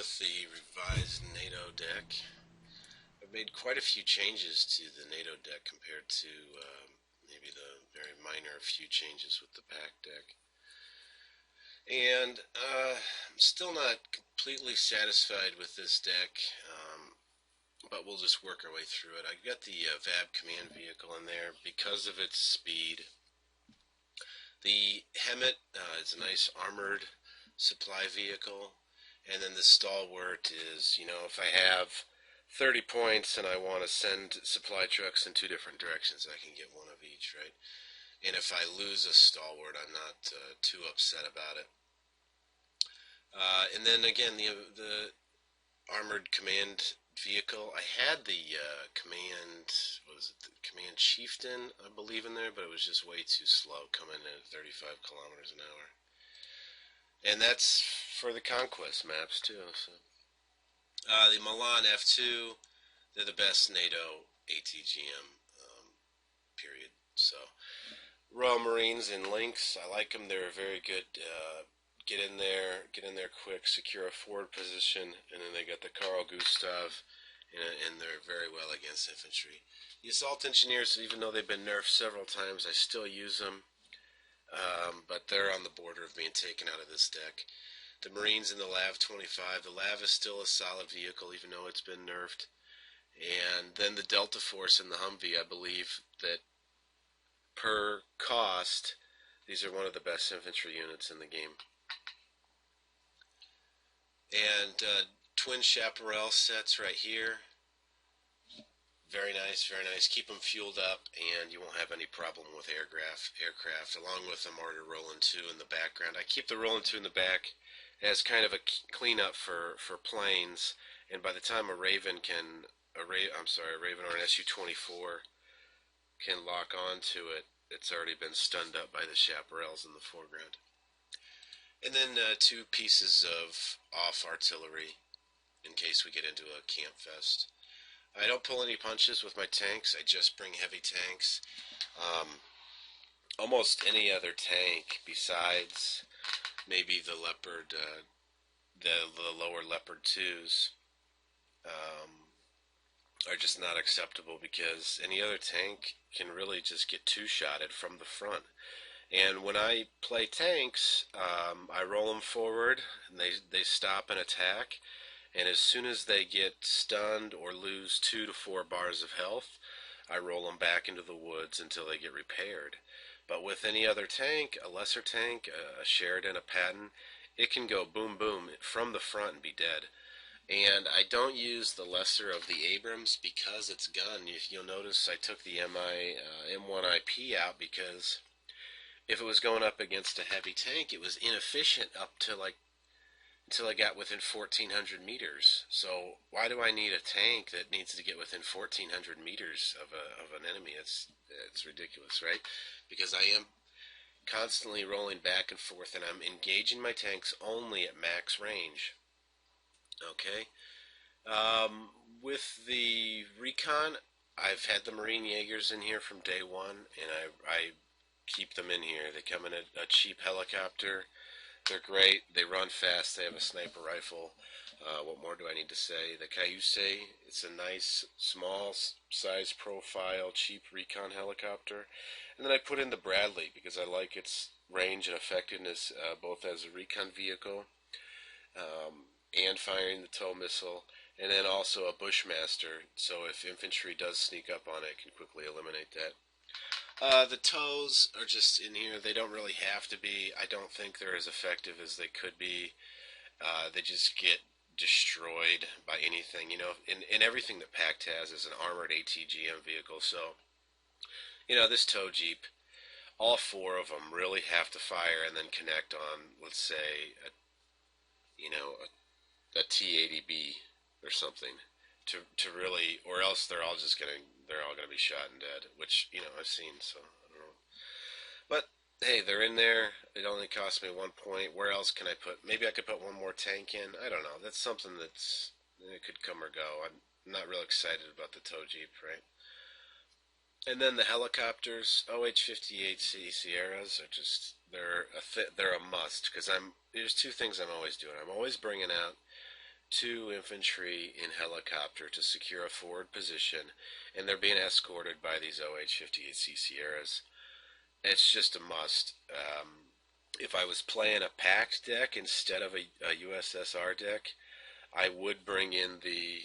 with the revised NATO deck. I've made quite a few changes to the NATO deck compared to maybe the very minor few changes with the pack deck. And I'm still not completely satisfied with this deck, but we'll just work our way through it. I got the VAB command vehicle in there because of its speed. The Hemmet is a nice armored supply vehicle. And then the stalwart is, if I have 30 points and I want to send supply trucks in two different directions, I can get one of each, right? And if I lose a stalwart, I'm not too upset about it. And then again, the armored command vehicle, I had the the command chieftain, I believe, in there, but it was just way too slow, coming in at 35 kilometers an hour. And that's for the conquest maps too. So, the Milan F2, they're the best NATO ATGM, period. So, Royal Marines in links, I like them. They're very good. Get in there quick, secure a forward position, and then they got the Carl Gustav, and they're very well against infantry. The assault engineers, even though they've been nerfed several times, I still use them. But they're on the border of being taken out of this deck. The Marines in the LAV 25. The LAV is still a solid vehicle, even though it's been nerfed. And then the Delta Force and the Humvee, I believe that per cost, these are one of the best infantry units in the game. And twin chaparral sets right here. Very nice, very nice. Keep them fueled up, and you won't have any problem with aircraft, along with a mortar Roland 2 in the background. I keep the Roland 2 in the back as kind of a cleanup for planes, and by the time a Raven or an Su-24 can lock onto it, it's already been stunned up by the chaparrals in the foreground. And then two pieces of off artillery in case we get into a camp fest. I don't pull any punches with my tanks. I just bring heavy tanks. Almost any other tank besides maybe the Leopard, the lower Leopard 2s, are just not acceptable because any other tank can really just get two-shotted from the front. And when I play tanks, I roll them forward, and they stop and attack. And as soon as they get stunned or lose 2 to 4 bars of health, I roll them back into the woods until they get repaired. But with any other tank, a lesser tank, a Sheridan, a Patton, it can go boom boom from the front and be dead. And I don't use the lesser of the Abrams because it's gun. You'll notice I took the M1IP out because if it was going up against a heavy tank, it was inefficient up to until I got within 1,400 meters. So why do I need a tank that needs to get within 1,400 meters of an enemy? It's ridiculous, right? Because I am constantly rolling back and forth, and I'm engaging my tanks only at max range. Okay? With the Recon, I've had the Marine Jaegers in here from day one, and I keep them in here. They come in a cheap helicopter. They're great. They run fast. They have a sniper rifle. What more do I need to say? The Cayuse, it's a nice, small size profile, cheap recon helicopter. And then I put in the Bradley because I like its range and effectiveness both as a recon vehicle and firing the tow missile. And then also a Bushmaster, so if infantry does sneak up on it, it can quickly eliminate that. The tows are just in here. They don't really have to be. I don't think they're as effective as they could be. They just get destroyed by anything. In everything that Pact has is an armored ATGM vehicle. So, this tow jeep, all 4 of them really have to fire and then connect on, let's say, a T-80B or something to really, or else they're all gonna be shot and dead, which I've seen. So I don't know, but hey, they're in there. It only cost me 1 point. Where else can I put? Maybe I could put one more tank in. I don't know. That's something it could come or go. I'm not real excited about the tow jeep, right? And then the helicopters, OH-58C Sierras are just they're a must because there's 2 things I'm always doing. I'm always bringing out 2 infantry in helicopter to secure a forward position, and they're being escorted by these OH-58C Sierras. It's just a must. If I was playing a packed deck instead of a USSR deck, I would bring in the,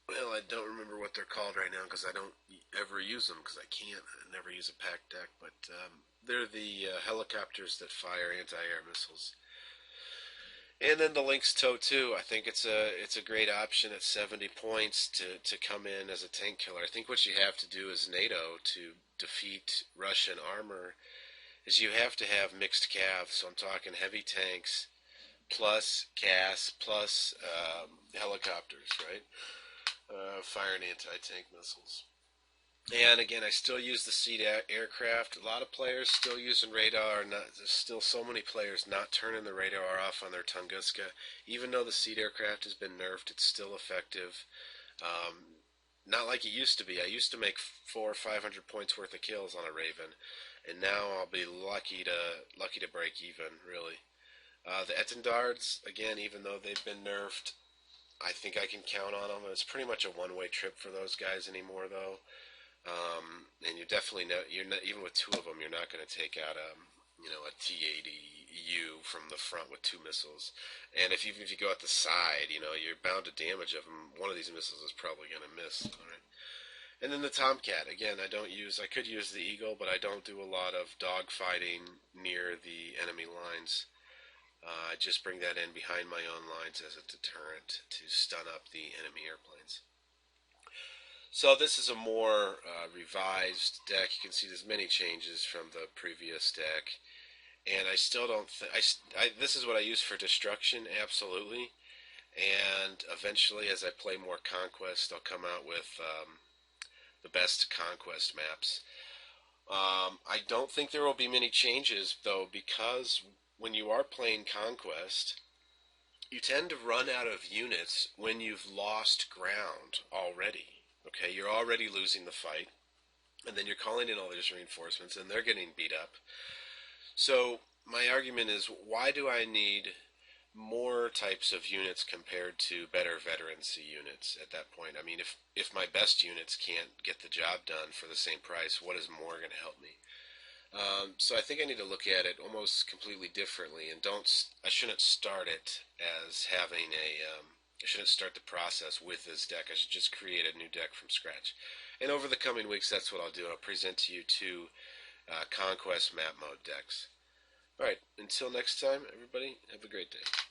well, I don't remember what they're called right now because I don't ever use them because I can't. I never use a packed deck, but they're the helicopters that fire anti-air missiles. And then the Lynx TOW 2, I think it's a great option at 70 points to come in as a tank killer. I think what you have to do as NATO to defeat Russian armor is you have to have mixed cav. So I'm talking heavy tanks plus CAS plus helicopters, right? Firing anti-tank missiles. And again, I still use the seed aircraft. A lot of players still using radar. There's still so many players not turning the radar off on their Tunguska. Even though the seed aircraft has been nerfed, it's still effective. Not like it used to be. I used to make 400 or 500 points worth of kills on a Raven, and now I'll be lucky to break even, really. The Etendards, again, even though they've been nerfed, I think I can count on them. It's pretty much a one-way trip for those guys anymore, though. And you definitely know, even with 2 of them, you're not going to take out a T-80U from the front with 2 missiles. And if you go at the side, you're bound to damage of them. One of these missiles is probably going to miss. All right. And then the Tomcat, again, I could use the Eagle, but I don't do a lot of dogfighting near the enemy lines. I just bring that in behind my own lines as a deterrent to stun up the enemy airplanes. So this is a more revised deck. You can see there's many changes from the previous deck, and I still don't think this is what I use for destruction, absolutely. And eventually, as I play more Conquest, I'll come out with the best Conquest maps. I don't think there will be many changes though, because when you are playing Conquest, you tend to run out of units when you've lost ground already. Okay, you're already losing the fight, and then you're calling in all these reinforcements, and they're getting beat up. So my argument is, why do I need more types of units compared to better veterancy units at that point? I mean, if my best units can't get the job done for the same price, what is more going to help me? So I think I need to look at it almost completely differently, and I shouldn't start it as having I shouldn't start the process with this deck. I should just create a new deck from scratch. And over the coming weeks, that's what I'll do. I'll present to you 2 Conquest map mode decks. Alright, until next time, everybody, have a great day.